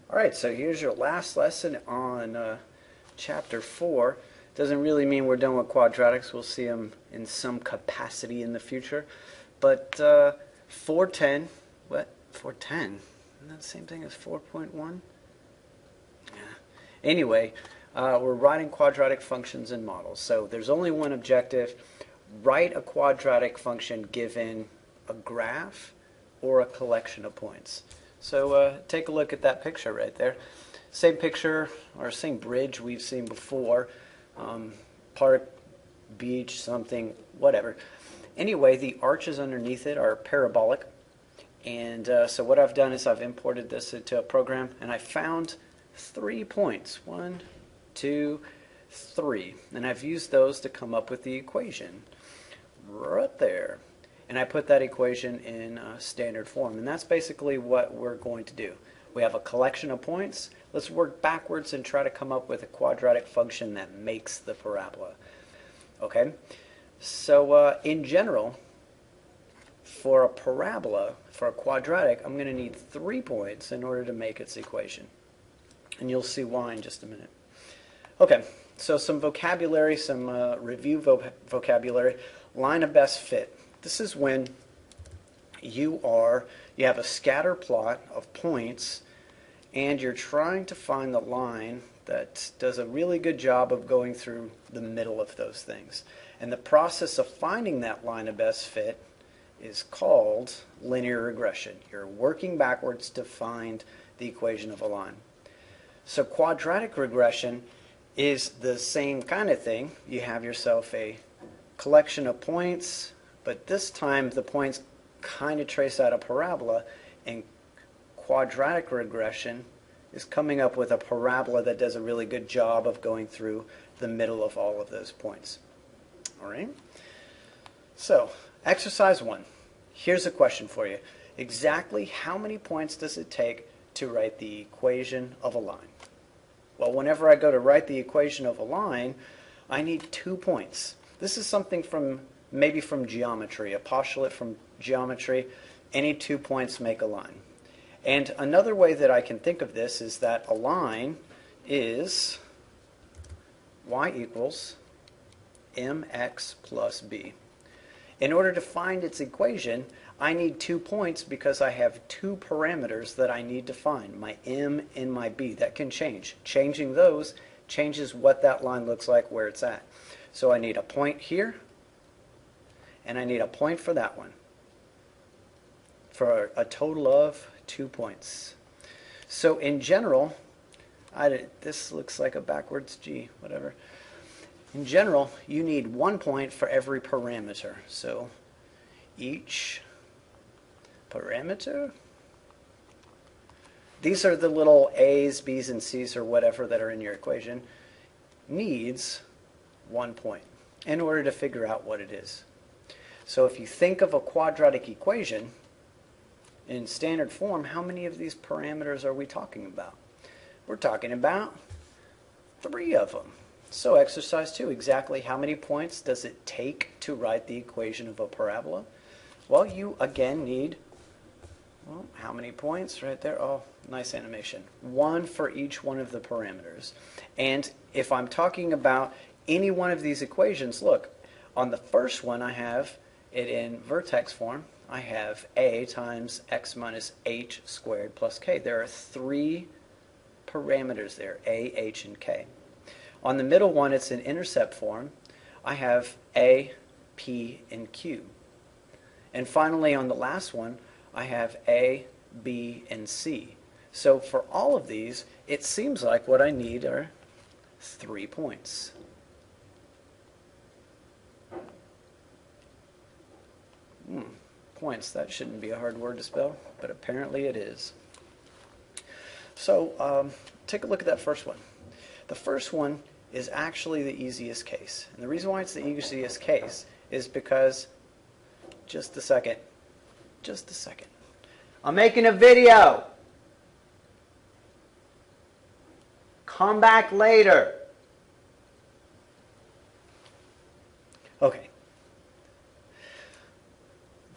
Alright, so here's your last lesson on Chapter 4. Doesn't really mean we're done with quadratics. We'll see them in some capacity in the future. But 410, what? 410? Isn't that the same thing as 4.1? Yeah. Anyway, we're writing quadratic functions and models. So there's only one objective. Write a quadratic function given a graph or a collection of points. So take a look at that picture right there. Same picture or same bridge we've seen before. Park, beach, something, whatever. Anyway, the arches underneath it are parabolic. And so what I've done is I've imported this into a program and I found 3 points. 1, 2, 3. And I've used those to come up with the equation right there. And I put that equation in standard form. And that's basically what we're going to do. We have a collection of points. Let's work backwards and try to come up with a quadratic function that makes the parabola. Okay? So in general, for a parabola, for a quadratic, I'm going to need 3 points in order to make its equation. And you'll see why in just a minute. Okay, so some vocabulary, some review vocabulary. Line of best fit. This is when you have a scatter plot of points and you're trying to find the line that does a really good job of going through the middle of those things. And the process of finding that line of best fit is called linear regression. You're working backwards to find the equation of a line. So quadratic regression is the same kind of thing. You have yourself a collection of points, but this time the points kind of trace out a parabola, and quadratic regression is coming up with a parabola that does a really good job of going through the middle of all of those points. All right? So, exercise 1. Here's a question for you. Exactly how many points does it take to write the equation of a line? Well, whenever I go to write the equation of a line, I need 2 points. This is something maybe from geometry, a postulate from geometry. Any 2 points make a line. And another way that I can think of this is that a line is y equals mx plus b. In order to find its equation, I need 2 points because I have 2 parameters that I need to find, my m and my b. That can change. Changing those changes what that line looks like, where it's at. So I need a point here, and I need a point for that one, for a total of 2 points. So in general, this looks like a backwards G, whatever. In general, you need 1 point for every parameter. So each parameter, these are the little A's, B's, and C's or whatever that are in your equation, needs 1 point in order to figure out what it is. So if you think of a quadratic equation in standard form, how many of these parameters are we talking about? We're talking about 3 of them. So exercise 2, exactly how many points does it take to write the equation of a parabola? Well, you again need, well, how many points right there? Oh, nice animation. 1 for each one of the parameters. And if I'm talking about any one of these equations, look, on the first one I have it in vertex form. I have a times x minus h squared plus k. There are 3 parameters there, a, h, and k. On the middle one, it's in intercept form. I have a, p, and q. And finally, on the last one, I have a, b, and c. So for all of these, it seems like what I need are 3 points. Points, that shouldn't be a hard word to spell, but apparently it is. So take a look at that first one. The first one is actually the easiest case. And the reason why it's the easiest case is because, just a second. I'm making a video. Come back later. Okay.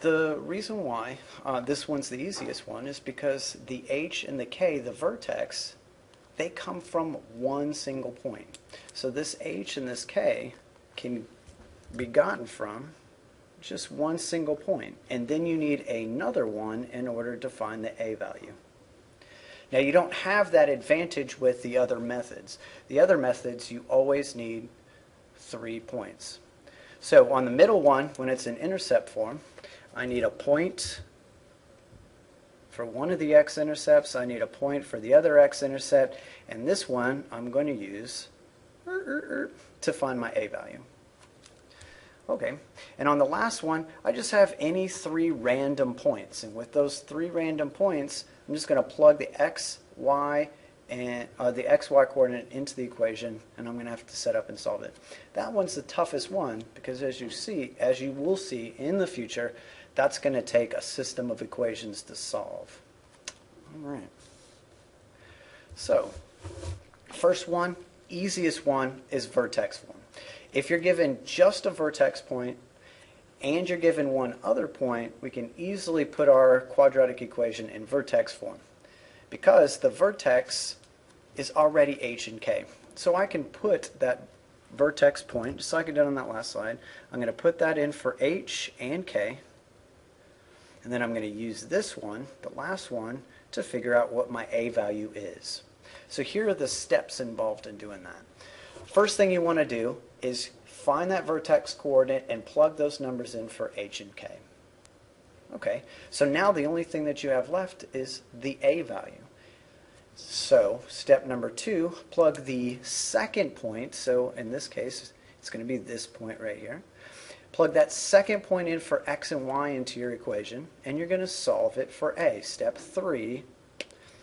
The reason why this one's the easiest one is because the h and the k, the vertex, they come from one single point. So this h and this k can be gotten from just one single point. And then you need another one in order to find the a value. Now you don't have that advantage with the other methods. The other methods, you always need 3 points. So on the middle one, when it's in intercept form, I need a point for one of the x-intercepts, I need a point for the other x-intercept, and this one I'm going to use to find my a value. Okay, and on the last one, I just have any 3 random points, and with those 3 random points, I'm just going to plug the x, y, and the xy coordinate into the equation, and I'm going to have to set up and solve it. That one's the toughest one because as you will see in the future, that's going to take a system of equations to solve. All right. So, first one, easiest one is vertex form. If you're given just a vertex point and you're given one other point, we can easily put our quadratic equation in vertex form because the vertex is already h and k. So I can put that vertex point, just like I did on that last slide, I'm going to put that in for h and k, and then I'm going to use this one, the last one, to figure out what my a value is. So here are the steps involved in doing that. First thing you want to do is find that vertex coordinate and plug those numbers in for h and k. Okay, so now the only thing that you have left is the a value. So step number 2, plug the second point, so in this case it's going to be this point right here. Plug that second point in for x and y into your equation, and you're going to solve it for a. Step 3,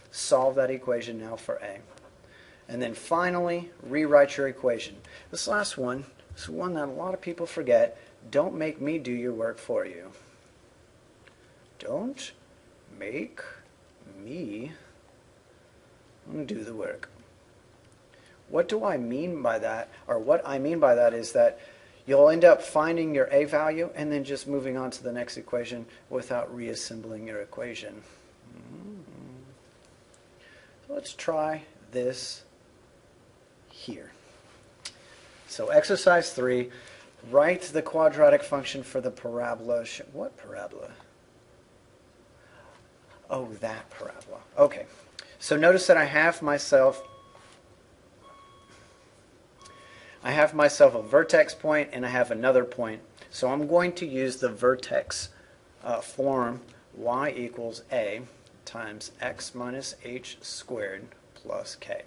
solve that equation now for a. And then finally, rewrite your equation. This last one is one that a lot of people forget. Don't make me do your work for you. Don't make me do the work. What do I mean by that? Or what I mean by that is that you'll end up finding your a value and then just moving on to the next equation without reassembling your equation. So let's try this here. So exercise 3, write the quadratic function for the parabola. What parabola? Oh, that parabola. Okay. So notice that I have myself a vertex point and I have another point. So I'm going to use the vertex form y equals a times x minus h squared plus k.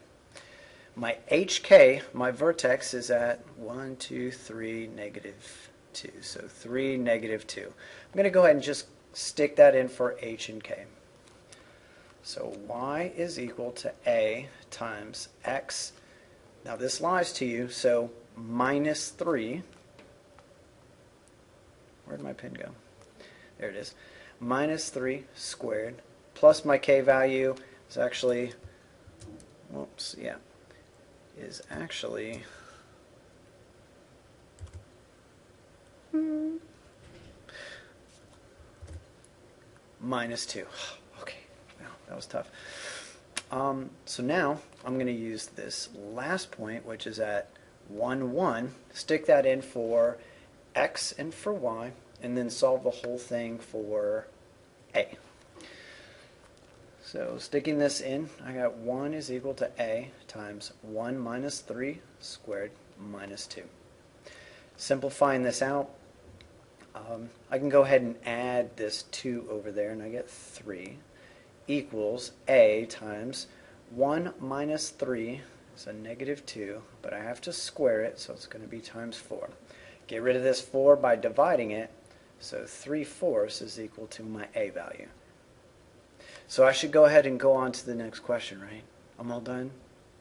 My hk, my vertex, is at 1, 2, 3, negative 2. So 3, negative 2. I'm going to go ahead and just stick that in for h and k. So y is equal to a times x. Now this lies to you, so minus 3. Where'd my pen go? There it is. Minus 3 squared plus my k value is actually, minus 2. Okay, wow, that was tough. So now I'm going to use this last point, which is at 1, 1, stick that in for x and for y, and then solve the whole thing for a. So sticking this in, I got 1 is equal to a times 1 minus 3 squared minus 2. Simplifying this out, I can go ahead and add this 2 over there, and I get 3 equals a times 1 minus 3 is a negative 2, but I have to square it, so it's going to be times 4. Get rid of this 4 by dividing it, so 3/4 is equal to my a value. So I should go ahead and go on to the next question, right? I'm all done?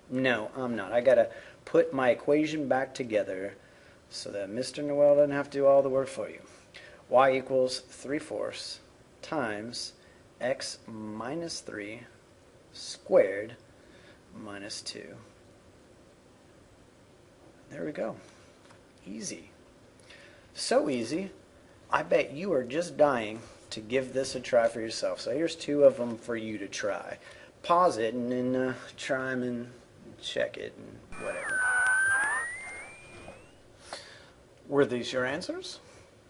No, I'm not. I got to put my equation back together so that Mr. Noel doesn't have to do all the work for you. Y equals 3/4 times x minus 3 squared minus 2. There we go. Easy. So easy, I bet you are just dying to give this a try for yourself. So here's two of them for you to try. Pause it and then try them and check it and whatever. Were these your answers?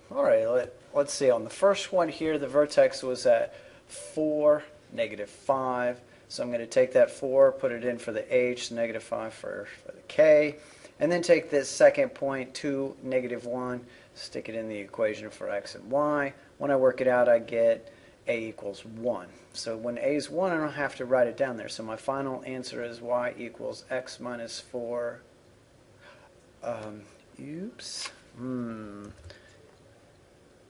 All right, let's see. On the first one here, the vertex was at 4, -5. So I'm going to take that 4, put it in for the h, -5 for the k, and then take this second point, 2, -1, stick it in the equation for x and y. When I work it out, I get a equals 1. So when a is 1, I don't have to write it down there. So my final answer is y equals x minus 4.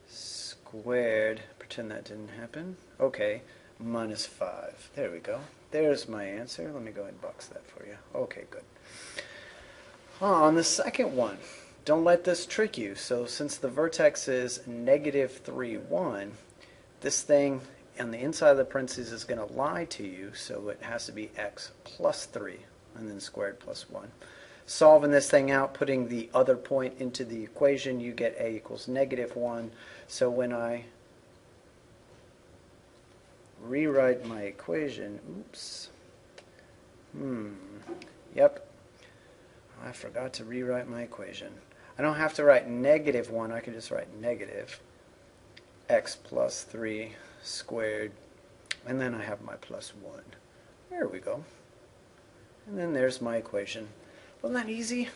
Squared. Pretend that didn't happen. Okay. Minus 5. There we go. There's my answer. Let me go ahead and box that for you. Okay, good. On the second one, don't let this trick you. So since the vertex is -3, 1, this thing on the inside of the parentheses is going to lie to you, so it has to be x plus 3, and then squared plus 1. Solving this thing out, putting the other point into the equation, you get a equals -1. So when I rewrite my equation, yep, I forgot to rewrite my equation. I don't have to write -1, I can just write negative x plus 3 squared, and then I have my plus 1. There we go. And then there's my equation. Wasn't that easy?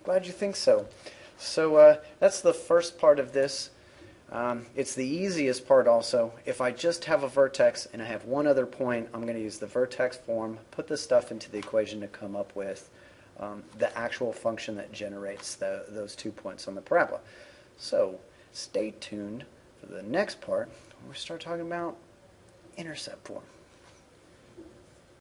Glad you think so. So that's the first part of this. It's the easiest part also. If I just have a vertex and I have one other point, I'm going to use the vertex form, put the stuff into the equation to come up with the actual function that generates those 2 points on the parabola. So stay tuned for the next part where we start talking about intercept form.